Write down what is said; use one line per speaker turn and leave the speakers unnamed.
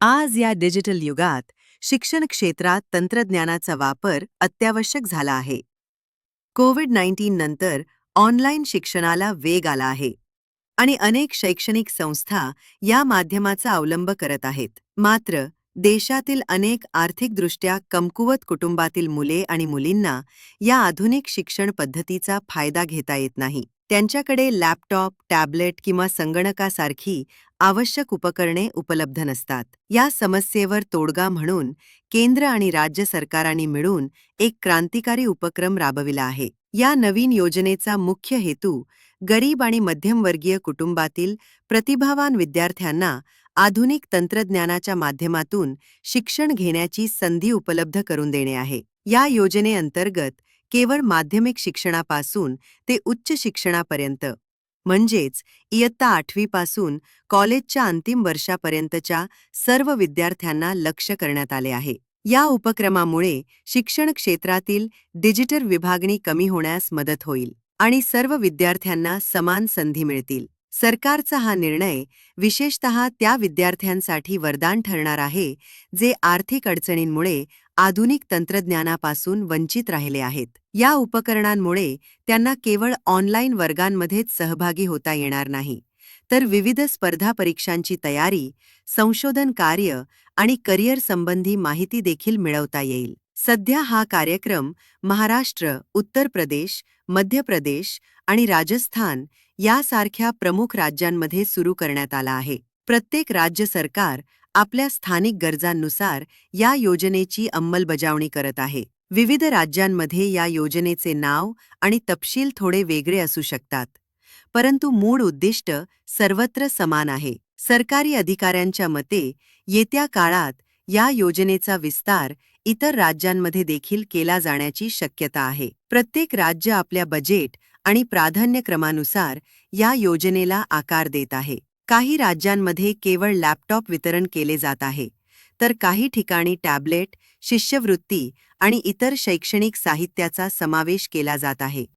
आज या डिजिटल युगात शिक्षण क्षेत्रात तंत्रज्ञानाचा वापर अत्यावश्यक झाला आहे. कोविड-19 नंतर ऑनलाईन शिक्षणाला वेग आला आहे आणि अनेक शैक्षणिक संस्था या माध्यमाचा अवलंब करत आहेत. मात्र देशातील अनेक आर्थिकदृष्ट्या कमकुवत कुटुंबातील मुले आणि मुलींना या आधुनिक शिक्षण पद्धतीचा फायदा घेता येत नाही. त्यांच्याकडे लॅपटॉप, टॅबलेट किंवा संगणकासारखी आवश्यक उपकरणे उपलब्ध नसतात. या समस्येवर तोडगा म्हणून केंद्र आणि राज्य सरकारांनी मिळून एक क्रांतिकारी उपक्रम राबविला आहे. या नवीन योजनेचा मुख्य हेतू गरीब आणि मध्यमवर्गीय कुटुंबातील प्रतिभावान विद्यार्थ्यांना आधुनिक तंत्रज्ञानाच्या माध्यमातून शिक्षण घेण्याची संधी उपलब्ध करून देणे आहे. या योजनेअंतर्गत केवळ माध्यमिक शिक्षणापासून ते उच्च शिक्षणापर्यंत म्हणजेच इयत्ता 8वी पासून कॉलेजच्या अंतिम वर्षापर्यंतच्या सर्व विद्यार्थ्यांना लक्ष्य करण्यात आले आहे. या उपक्रमामुळे शिक्षण क्षेत्रातील डिजिटल विभागणी कमी होण्यास मदत होईल आणि सर्व विद्यार्थ्यांना समान संधी मिळतील. सरकारचा हा निर्णय विशेषतः त्या विद्यार्थ्यांसाठी वरदान ठरणार आहे जे आर्थिक अडचणींमुळे आधुनिक तंत्रज्ञानापासून वंचित राहिले आहेत. या उपकरणांमुळे त्यांना केवळ ऑनलाईन वर्गांमध्येच सहभागी होता येणार नाही, तर विविध स्पर्धा परीक्षांची तयारी, संशोधन कार्य आणि करिअर संबंधी माहिती देखील मिळवता येईल. सध्या हा कार्यक्रम महाराष्ट्र, उत्तर प्रदेश, मध्य प्रदेश आणि राजस्थान यासारख्या प्रमुख राज्यांमध्ये सुरू करण्यात आला आहे. प्रत्येक राज्य सरकार आपल्या स्थानिक गरजांनुसार या योजनेची अंमलबजावणी करत आहे. विविध राज्यांमध्ये या योजनेचे नाव आणि तपशील थोडे वेगळे असू शकतात, परंतु मूळ उद्दिष्ट सर्वत्र समान आहे. सरकारी अधिकाऱ्यांच्या मते येत्या काळात या योजनेचा विस्तार इतर राज्यांमध्ये देखील केला जाण्याची शक्यता आहे. प्रत्येक राज्य आपल्या बजेट आणि प्राधान्यक्रमानुसार या योजनेला आकार देत आहे. काही राज्यांमध्ये केवळ लॅपटॉप वितरण केले जात आहे, तर काही ठिकाणी टॅबलेट, शिष्यवृत्ती आणि इतर शैक्षणिक साहित्याचा समावेश केला जात आहे.